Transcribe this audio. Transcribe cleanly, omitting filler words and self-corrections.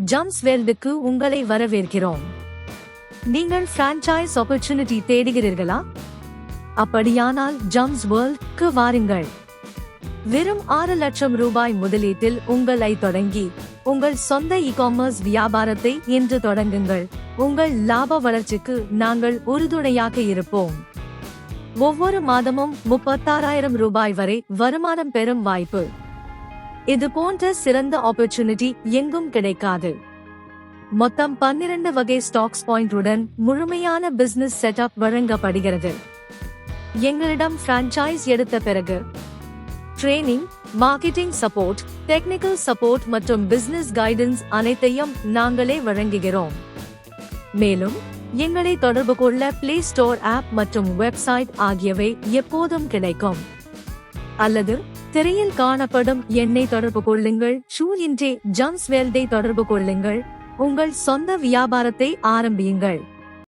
ஜம்ஸ் வேர்ல்டுக்கு உங்களை வரவேற்கிறோம். நீங்கள் பிரான்சைஸ் ஆப்பர்ச்சுனிட்டி தேடுகிறீர்களா? அப்படியானால் ஜம்ஸ் வேர்ல்டுக்கு வாருங்கள். வெறும் 6 லட்சம் ரூபாய் முதலீட்டில் உங்களை தொடங்கி உங்கள் சொந்த இ-காமர்ஸ் வியாபாரத்தை இன்று தொடங்குங்கள். உங்கள் லாப வளர்ச்சிக்கு நாங்கள் உறுதுணையாக இருப்போம். ஒவ்வொரு மாதமும் 36,000 ரூபாய் வரை வருமானம் பெறும் வாய்ப்பு. இது போன்ற சிறந்த ஆப்பர்ச்சுனிட்டி எங்கும் கிடைக்காது. மொத்தம் 12 வகை ஸ்டாக்ஸ் பாயிண்டுடன் முழுமையான பிசினஸ் செட்டப் வழங்கப்படுகிறது. எங்களிடம் பிரான்சைஸ் எடுத்த பிறகு training, marketing support, technical support மற்றும் பிசினஸ் கைடன்ஸ் அனைத்தையும் நாங்களே வழங்குகிறோம். மேலும் எங்களை தொடர்பு கொள்ள பிளே ஸ்டோர் ஆப் மற்றும் வெப்சைட் ஆகியவை எப்போதும் கிடைக்கும். அல்லது திரையில் காணப்படும் எண்ணை தொடர்பு கொள்ளுங்கள். ஜம்ஸ் வேர்ல்டை தொடர்பு கொள்ளுங்கள். உங்கள் சொந்த வியாபாரத்தை ஆரம்பியுங்கள்.